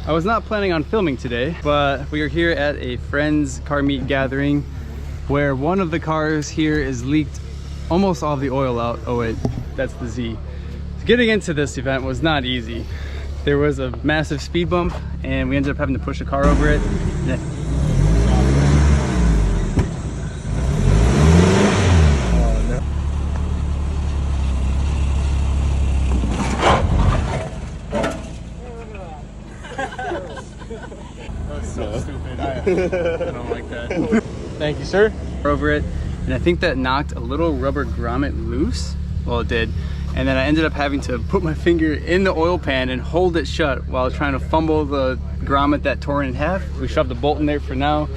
I was not planning on filming today, but we are here at a friend's car meet gathering where one of the cars here is leaked almost all the oil out. Oh wait, that's the Z. Getting into this event was not easy. There was a massive speed bump and we ended up having to push a car over it. I don't like that. Thank you, sir. Over it, and I think that knocked a little rubber grommet loose. Well, it did. And then I ended up having to put my finger in the oil pan and hold it shut while trying to fumble the grommet that tore in half. We shoved the bolt in there for now.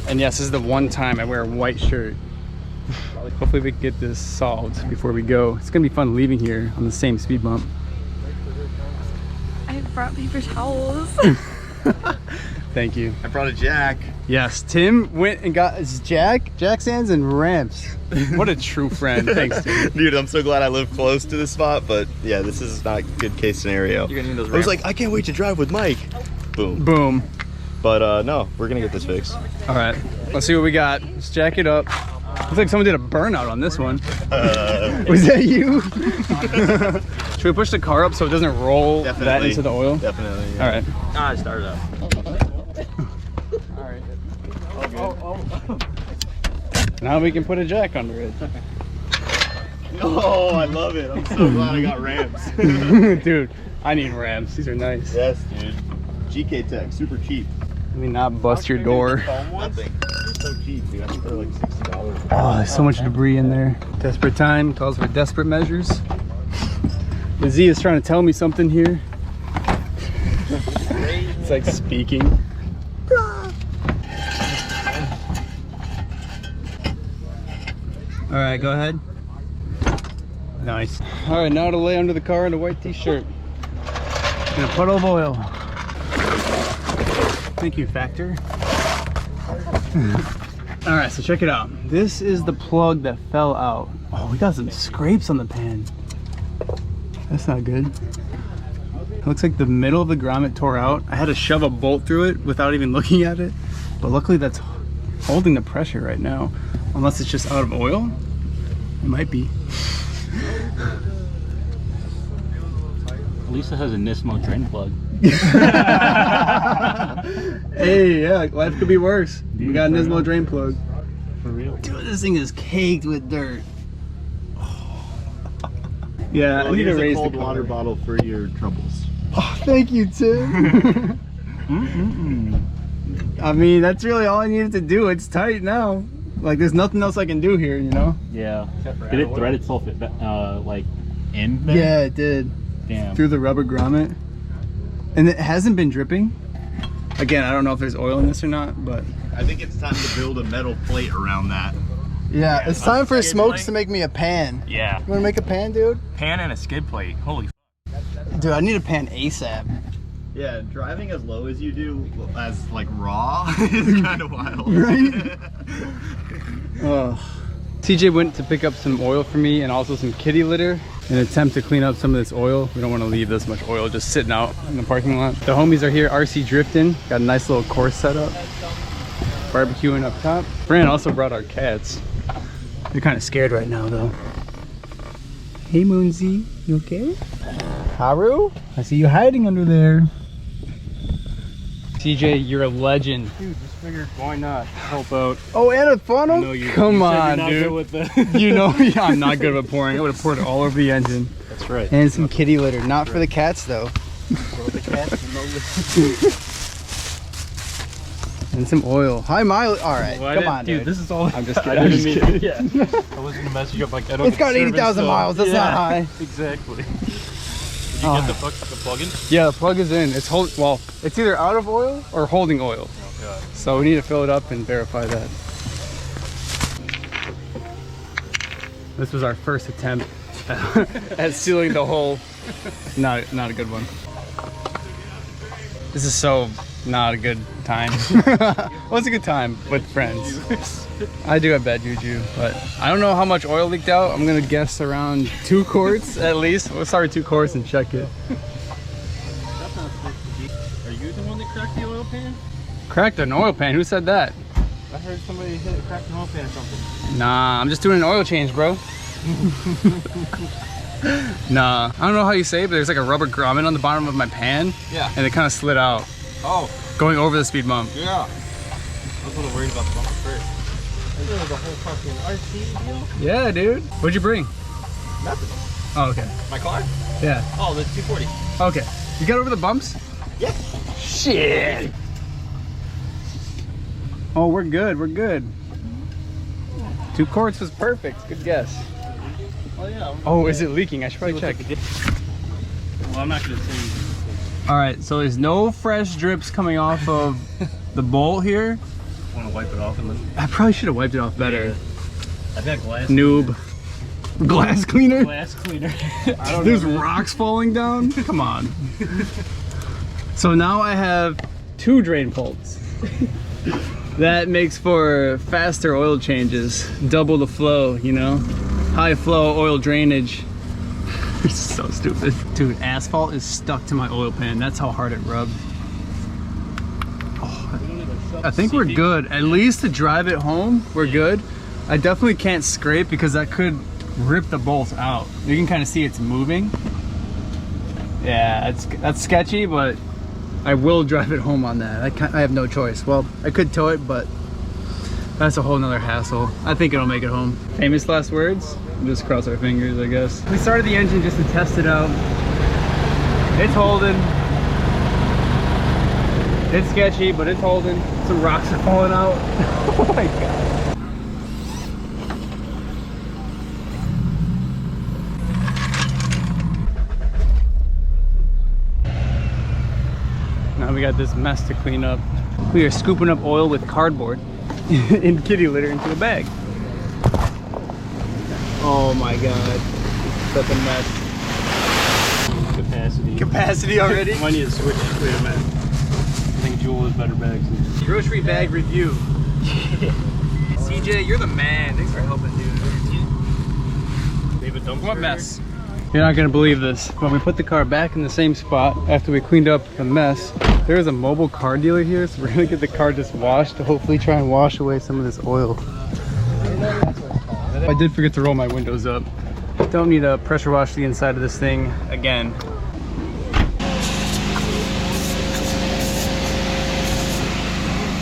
And yes, this is the one time I wear a white shirt. Hopefully we can get this solved before we go. It's gonna be fun leaving here on the same speed bump. I brought paper towels. Thank you. I brought a jack. Yes, Tim went and got his jack stands and ramps. What a true friend. Thanks, Tim. Dude, I'm so glad I live close to this spot, but yeah, this is not a good case scenario. You're gonna need those ramps. I was like, I can't wait to drive with Mike. Boom. Boom. But no, we're gonna get this fixed. All right, let's see what we got. Let's jack it up. Looks like someone did a burnout on this one. Was that you? Should we push the car up so it doesn't roll that into the oil? Definitely. Yeah. All right. Ah, I started up. All right. Oh. Now we can put a jack under it. Oh, I love it. I'm so glad I got Rams. Dude, I need Rams. These are nice. Yes, dude. GK Tech, super cheap. Let me not bust your door. Nothing. So cheap, dude. I think they're like $60. Oh, there's so much debris in there. Desperate time calls for desperate measures. The Z is trying to tell me something here. It's like speaking. All right, go ahead. Nice. All right, now to lay under the car in a white t-shirt. In a puddle of oil. Thank you, Factor. All right, so check it out. This is the plug that fell out. Oh, we got some scrapes on the pan. That's not good. It looks like the middle of the grommet tore out. I had to shove a bolt through it without even looking at it. But luckily that's holding the pressure right now. Unless it's just out of oil. It might be. Lisa has a Nismo drain plug. Hey, yeah, life could be worse. We got a Nismo drain plug. For real. Dude, this thing is caked with dirt. Yeah, Well, I need to here's raise a cold the water bottle for your troubles. Oh, thank you, Tim. I mean, that's really all I needed to do. It's tight now. Like, there's nothing else I can do here, you know? Yeah. Did it thread itself like in there? Yeah, it did. Damn. Through the rubber grommet. And it hasn't been dripping. Again, I don't know if there's oil in this or not, but... I think it's time to build a metal plate around that. Yeah, it's time for Smokes to make me a pan. Yeah. You wanna make a pan, dude? Pan and a skid plate. Holy Dude, I need a pan ASAP. Yeah, driving as low as you do, as like raw, is kind of wild. Right? TJ went to pick up some oil for me and also some kitty litter in an attempt to clean up some of this oil. We don't want to leave this much oil just sitting out in the parking lot. The homies are here, RC drifting. Got a nice little course set up. Barbecuing up top. Fran also brought our cats. They're kind of scared right now though. Hey Moonsy, you okay? Haru? I see you hiding under there. TJ, you're a legend. Dude, just figured why not help out. Oh, and a funnel? Come on, dude. With the You know, yeah, I'm not good with pouring. I would have poured it all over the engine. That's right. And some kitty litter, not for the cats though. The cats And some oil. High mileage. All right, Well, come on, dude. This is all. I'm just kidding. I I'm didn't just mean, kidding. yeah. I was gonna mess you up like I don't. It's got 80,000 miles. That's not high. Exactly. Did you get the plug-in? Yeah, the plug is in. It's well, it's either out of oil or holding oil. Oh god. So we need to fill it up and verify that. This was our first attempt at sealing the hole. Not a good one. This is so not a good time. Well, it's a good time with friends. I do have bad juju, but I don't know how much oil leaked out. I'm gonna guess around 2 quarts at least. We'll start with 2 quarts and check it. Are you the one that cracked the oil pan? Cracked an oil pan? Who said that? I heard somebody cracked an oil pan or something. Nah, I'm just doing an oil change, bro. Nah, I don't know how you say it, but there's like a rubber grommet on the bottom of my pan. Yeah. And it kind of slid out. Oh. Going over the speed bump. Yeah. I was a little worried about the bump first. This is the whole fucking RC deal? Yeah, dude. What'd you bring? Nothing. Oh, okay. My car? Yeah. Oh, the 240. Okay. You got over the bumps? Yeah. Shit. Oh, we're good. We're good. 2 quarts was perfect. Good guess. Oh, yeah. Oh, is it leaking? I should probably check. Well, I'm not going to say anything. All right, so there's no fresh drips coming off of the bolt here. Want to wipe it off and then... I probably should have wiped it off better. I've got glass. Noob. Glass cleaner? Glass cleaner. I don't There's know. rocks falling down? Come on. So now I have 2 drain bolts. That makes for faster oil changes. Double the flow, you know? High flow oil drainage. It's so stupid. Dude, asphalt is stuck to my oil pan. That's how hard it rubbed. Oh, I think we're good. At least to drive it home, we're good. I definitely can't scrape because that could rip the bolts out. You can kind of see it's moving. Yeah, that's sketchy, but I will drive it home on that. I have no choice. Well, I could tow it, but that's a whole nother hassle. I think it'll make it home. Famous last words? Just cross our fingers, I guess. We started the engine just to test it out. It's holding. It's sketchy, but it's holding. Some rocks are falling out. Oh my god. Now we got this mess to clean up. We are scooping up oil with cardboard and kitty litter into a bag. Oh my god, such a mess. Capacity. Capacity already? Might need to switch. Wait a minute. I think Jewel has better bags. Grocery bag review. CJ, you're the man. Thanks for helping, dude. Leave a dumpster. What mess? You're not gonna believe this. When we put the car back in the same spot after we cleaned up the mess, there is a mobile car dealer here, so we're gonna get the car just washed to hopefully try and wash away some of this oil. I did forget to roll my windows up. Don't need to pressure wash the inside of this thing again.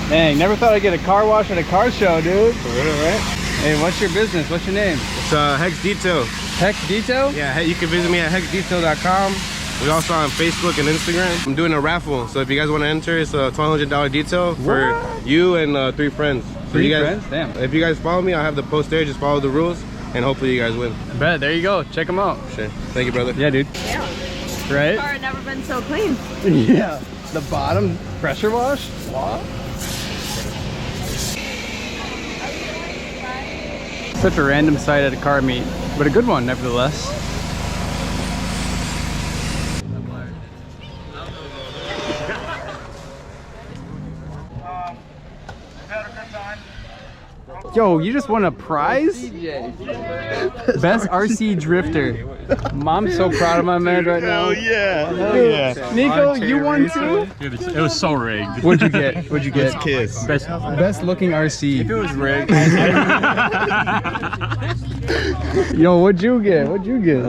Dang, never thought I'd get a car wash at a car show, dude. For real, right? Hey, what's your business? What's your name? It's Hex Detail. Hex Detail? Yeah, hey, you can visit me at hexdetail.com. We also on Facebook and Instagram. I'm doing a raffle, so if you guys want to enter, it's a $1,200 detail for you and 3 friends. So 3 you guys, friends? Damn. If you guys follow me, I'll have the post there. Just follow the rules, and hopefully you guys win. I bet. There you go. Check them out. Sure. Thank you, brother. Yeah, dude. Yeah. Right? Car had never been so clean. Yeah. The bottom pressure wash? What? Such a random sight at a car meet, but a good one nevertheless. Yo, you just won a prize? Best RC drifter. Mom's so proud of my man right now. yeah. Dude, Nico, you won too? Dude, it was so rigged. What'd you get? What'd you get? Kiss. Best looking RC. If it was rigged. Yo, what'd you get? What'd you get?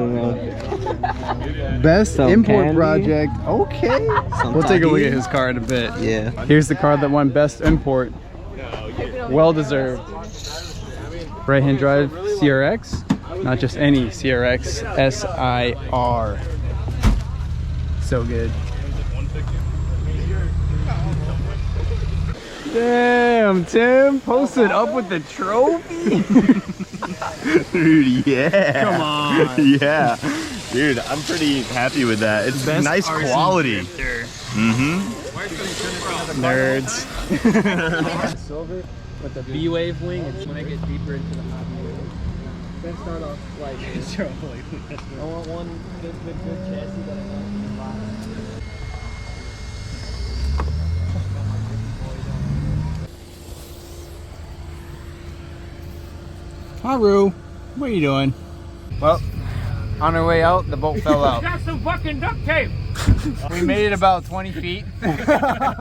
Best import candy. project. Okay. We'll take a look at his car in a bit. Yeah. Here's the car that won best import. Well deserved. Right hand drive CRX. Not just any CRX. SIR. So good. Damn, Tim. Posted up with the trophy. Dude, yeah. Come on. Yeah. Dude, I'm pretty happy with that. It's Best nice RC quality. drifter. Mm-hmm. Nerds. Silver with the B-wave wing. It's when I get deeper into the hobby. Then start off like this. I want one good chassis that I know can lock. Haru, what are you doing? Well, on our way out, the bolt fell out. Got some fucking duct tape. We made it about 20 feet.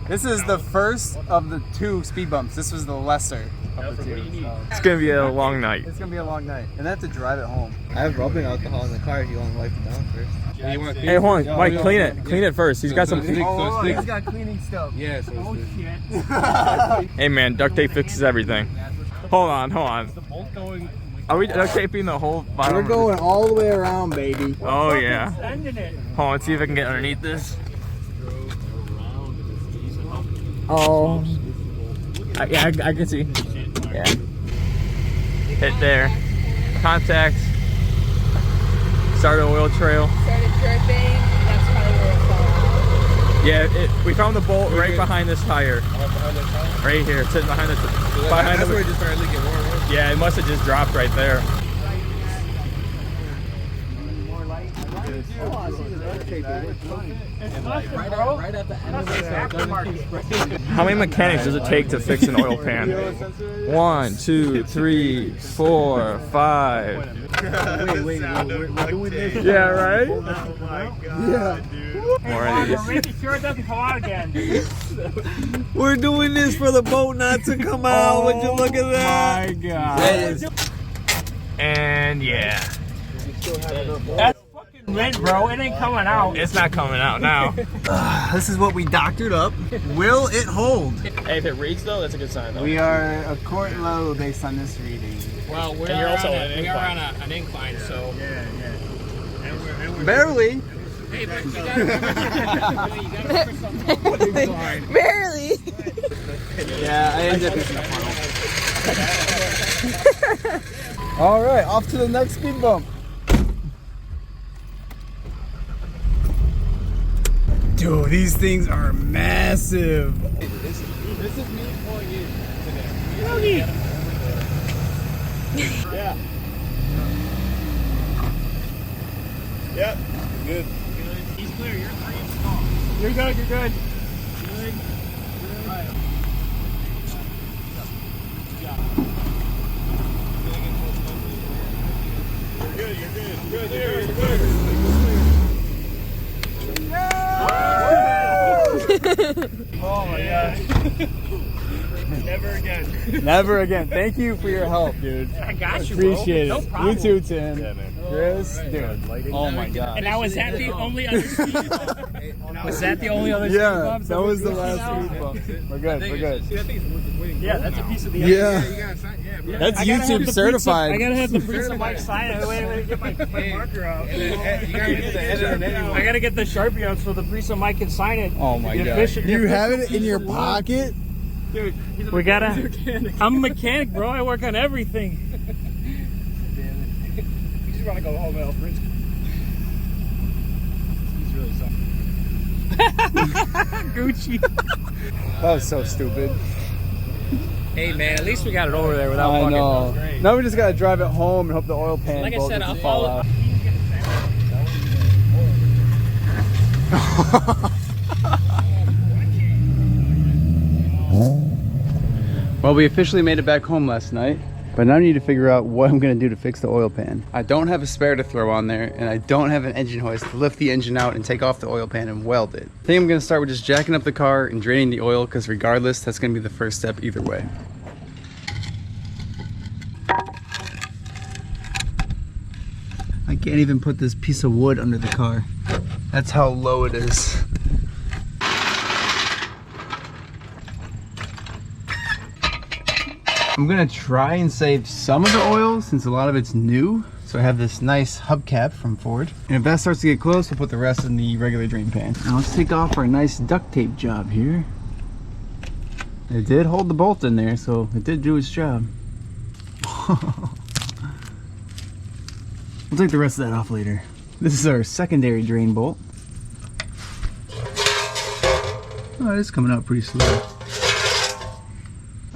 This is the first of the 2 speed bumps. This was the lesser of the 2. So. It's gonna be a long night. It's gonna be a long night. And I have to drive it home. I have rubbing alcohol in the car if you want to wipe it down first. Yeah, you want Hey, hold on, Mike, clean it. Clean it first. He's got some. He's got cleaning stuff. Yeah, so Oh shit. Hey man, duct tape fixes everything. Hold on. Are we duct taping the whole bottom? We're going all the way around, baby. Oh yeah. Hold on, let's see if I can get underneath this. Oh. Yeah, I can see. Yeah. Hit there. Contact. Started oil trail. Started dripping. That's probably where it fell out. Yeah, we found the bolt right behind this tire. Right here, sitting behind the. that's where it just started leaking more. Yeah, it must have just dropped right there. How many mechanics does it take to fix an oil pan? 1, 2, 3, 4, 5. Wait, we're doing this. Yeah, right? Oh my god. Yeah. More of these. Making sure it doesn't come out again. We're doing this for the boat not to come out. Would you look at that? My God. And yeah. That's fucking red, bro. It ain't coming out. It's not coming out now. This is what we doctored up. Will it hold? Hey, if it reads though, that's a good sign though. We are a quart low based on this reading. Well, we And you're also on we are on an incline, so. Yeah. And we're Barely. hey, but you gotta Barely. Yeah, I ended up missing a funnel. All right, off to the next speed bump. Dude, these things are massive. This is me pulling in today. Yeah. Yep. Good. He's clear. You're 3 inches tall. You're good. You're good. Oh my gosh. Never again. Never again. Thank you for your help, dude. I got you, bro. Appreciate No it. problem. You too, Tim. Yeah, man. Chris, dude. Oh my God. And now, was that the only other speed bump? Was that the only other speed Yeah, bump? that was the last speed bump. We're good. We're good. Yeah, that's a piece of the Yeah. That's I gotta have YouTube the certified. I gotta have the priest of Mike sign it. Wait, get my marker out. I gotta get the Sharpie out so the priest of Mike can sign it. Oh my The God. official- You the have it official in your piece of wood. pocket? We gotta. I'm a mechanic, bro. I work on everything. You just wanna go home, Alfred. He's really sucking. Gucci. That was so stupid. Hey man, at least we got it over there without I bugging. know. That was great. Now we just gotta drive it home and hope the oil pan Like I bolt said, doesn't I'll fall follow. out. Well, we officially made it back home last night, but now I need to figure out what I'm gonna do to fix the oil pan. I don't have a spare to throw on there, and I don't have an engine hoist to lift the engine out and take off the oil pan and weld it. I think I'm gonna start with just jacking up the car and draining the oil, because regardless, that's gonna be the first step either way. I can't even put this piece of wood under the car. That's how low it is. I'm gonna try and save some of the oil since a lot of it's new. So I have this nice hubcap from Ford. And if that starts to get close, we'll put the rest in the regular drain pan. Now let's take off our nice duct tape job here. It did hold the bolt in there, so it did do its job. We'll take the rest of that off later. This is our secondary drain bolt. Oh, it is coming out pretty slow.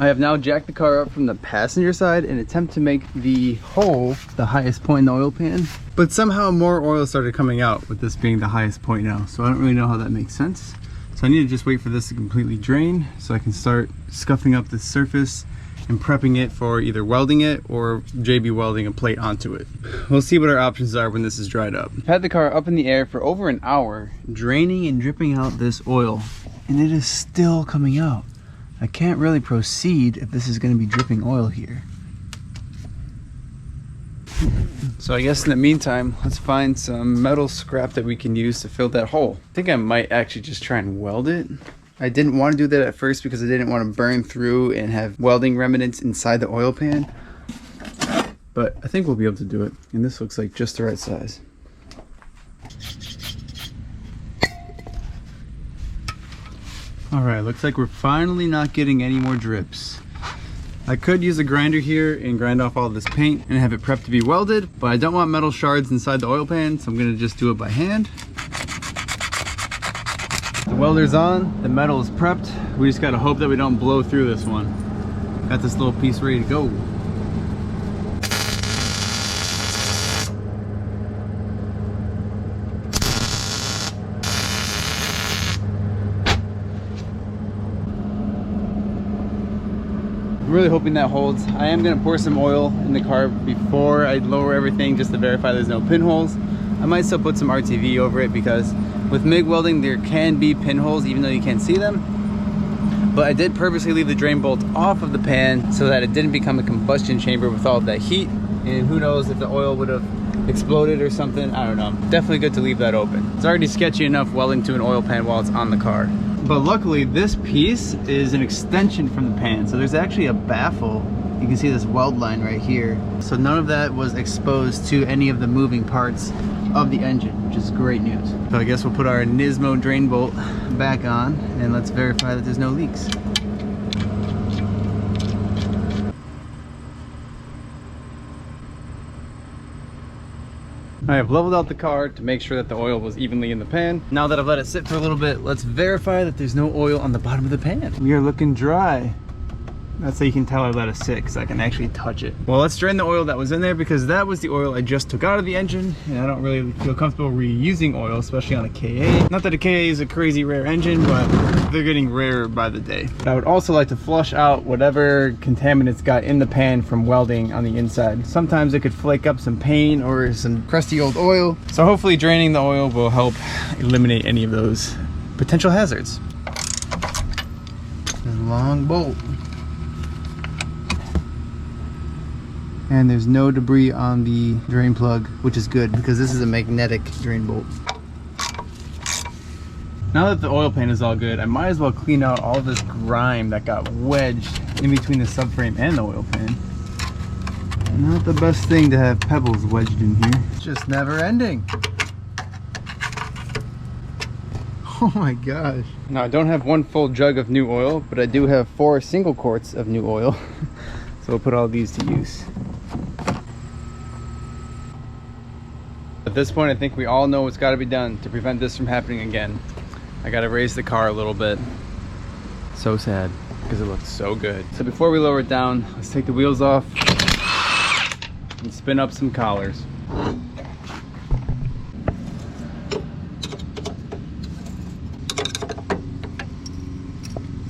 I have now jacked the car up from the passenger side in an attempt to make the hole the highest point in the oil pan. But somehow more oil started coming out with this being the highest point now. So I don't really know how that makes sense. So I need to just wait for this to completely drain so I can start scuffing up the surface and prepping it for either welding it or JB welding a plate onto it. We'll see what our options are when this is dried up. I've had the car up in the air for over an hour, draining and dripping out this oil, and it is still coming out. I can't really proceed if this is going to be dripping oil here. So I guess in the meantime, let's find some metal scrap that we can use to fill that hole. I think I might actually just try and weld it. I didn't want to do that at first because I didn't want to burn through and have welding remnants inside the oil pan. But I think we'll be able to do it. And this looks like just the right size. Alright, looks like we're finally not getting any more drips. I could use a grinder here and grind off all this paint and have it prepped to be welded, but I don't want metal shards inside the oil pan, so I'm going to just do it by hand. The welder's on, the metal is prepped. We just gotta hope that we don't blow through this one. Got this little piece ready to go. I'm really hoping that holds. I am gonna pour some oil in the car before I lower everything just to verify there's no pinholes. I might still put some RTV over it because with MIG welding, there can be pinholes even though you can't see them. But I did purposely leave the drain bolt off of the pan so that it didn't become a combustion chamber with all of that heat. And who knows if the oil would have exploded or something, I don't know. Definitely good to leave that open. It's already sketchy enough welding to an oil pan while it's on the car. But luckily this piece is an extension from the pan. So there's actually a baffle. You can see this weld line right here. So none of that was exposed to any of the moving parts of the engine, which is great news. So I guess we'll put our Nismo drain bolt back on and let's verify that there's no leaks. I have leveled out the car to make sure that the oil was evenly in the pan. Now that I've let it sit for a little bit, let's verify that there's no oil on the bottom of the pan. We are looking dry. That's how you can tell I let it sit, because I can actually touch it. Well, let's drain the oil that was in there because that was the oil I just took out of the engine, and I don't really feel comfortable reusing oil, especially on a KA. Not that a KA is a crazy rare engine, but they're getting rarer by the day. But I would also like to flush out whatever contaminants got in the pan from welding on the inside. Sometimes it could flake up some paint or some crusty old oil. So hopefully draining the oil will help eliminate any of those potential hazards. There's a long bolt. And there's no debris on the drain plug, which is good because this is a magnetic drain bolt. Now that the oil pan is all good, I might as well clean out all this grime that got wedged in between the subframe and the oil pan. Not the best thing to have pebbles wedged in here. It's just never ending. Oh my gosh. Now I don't have one full jug of new oil, but I do have 4 single quarts of new oil. So we'll put all these to use. At this point, I think we all know what's got to be done to prevent this from happening again. I got to raise the car a little bit. So sad, because it looks so good. So before we lower it down, let's take the wheels off and spin up some collars.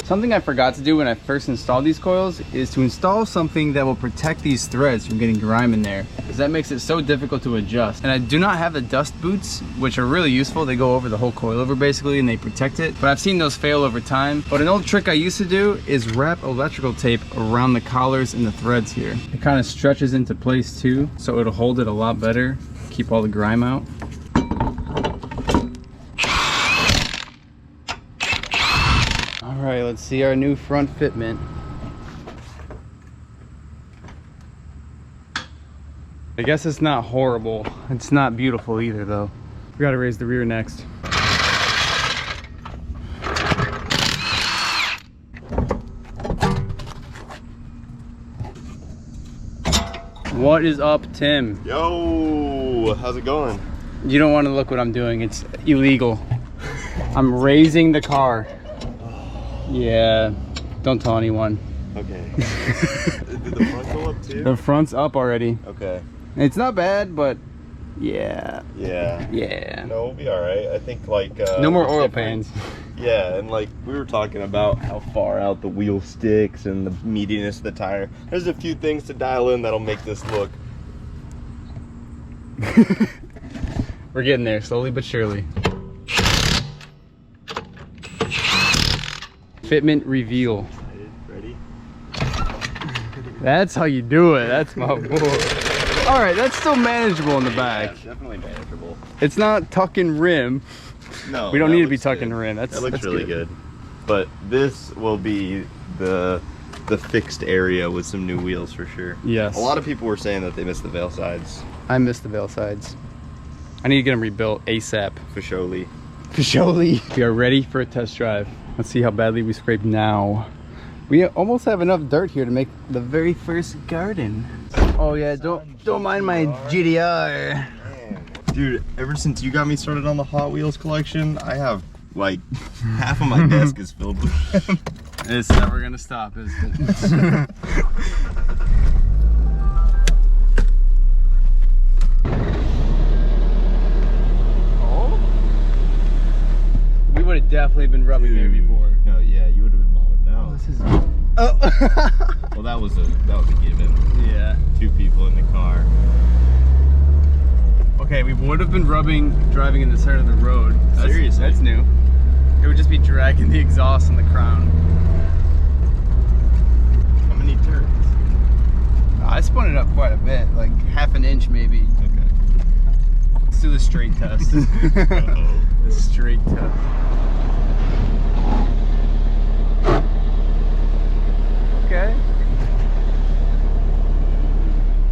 Something I forgot to do when I first installed these coils is to install something that will protect these threads from getting grime in there, because that makes it so difficult to adjust. And I do not have the dust boots, which are really useful. They go over the whole coilover basically and they protect it, but I've seen those fail over time. But an old trick I used to do is wrap electrical tape around the collars and the threads here. It kind of stretches into place too, so it'll hold it a lot better, keep all the grime out. Alright, let's see our new front fitment. I guess it's not horrible. It's not beautiful either though. We gotta raise the rear next. What is up, Tim? Yo, how's it going? You don't want to look what I'm doing. It's illegal. I'm raising the car. Yeah, don't tell anyone. Okay. Did the front go up too? The front's up already. Okay. It's not bad, but Yeah. Yeah. Yeah. No, we'll be all right. I think like No more oil pans. Yeah, and like we were talking about how far out the wheel sticks and the meatiness of the tire. There's a few things to dial in that'll make this look. We're getting there, slowly but surely. Fitment reveal. Ready? That's how you do it. That's my boy. All right, that's still manageable in the back. Yeah, definitely manageable. It's not tucking rim. No, We don't that need to be looks tucking good. rim. That looks that's really good. But this will be the fixed area with some new wheels for sure. Yes. A lot of people were saying that they missed the veil sides. I missed the veil sides. I need to get them rebuilt ASAP. For surely. Surely. We are ready for a test drive. Let's see how badly we scrape now. We almost have enough dirt here to make the very first garden. Oh yeah, don't mind my GDR. Dude, ever since you got me started on the Hot Wheels collection, I have like half of my desk is filled with them. It's never gonna stop, is it? Oh? We would have definitely been rubbing there before. No, yeah, you would have been mobbing down. This is. Oh. Well, that was a given. Yeah. 2 people in the car. Okay, we would have been driving in the side of the road. Seriously? That's new. It would just be dragging the exhaust on the crown. How many turns? I spun it up quite a bit, like half an inch maybe. Okay. Let's do the straight test. Uh-oh. The straight test. Okay.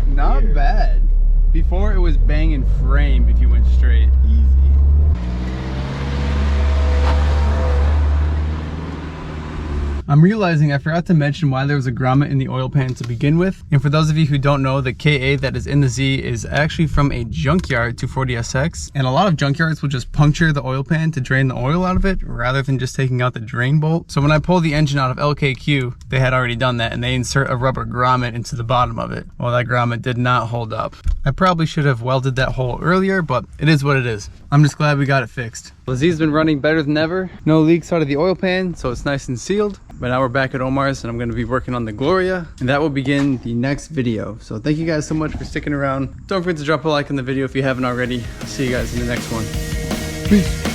Not Weird. bad. Before it was banging frame if you went straight. Easy. I'm realizing I forgot to mention why there was a grommet in the oil pan to begin with. And for those of you who don't know, the KA that is in the Z is actually from a junkyard 240SX. And a lot of junkyards will just puncture the oil pan to drain the oil out of it rather than just taking out the drain bolt. So when I pulled the engine out of LKQ, they had already done that and they insert a rubber grommet into the bottom of it. Well, that grommet did not hold up. I probably should have welded that hole earlier, but it is what it is. I'm just glad we got it fixed. The Z's been running better than ever. No leaks out of the oil pan, so it's nice and sealed. But now we're back at Omar's and I'm gonna be working on the Gloria, and that will begin the next video. So thank you guys so much for sticking around. Don't forget to drop a like on the video if you haven't already. I'll see you guys in the next one. Peace.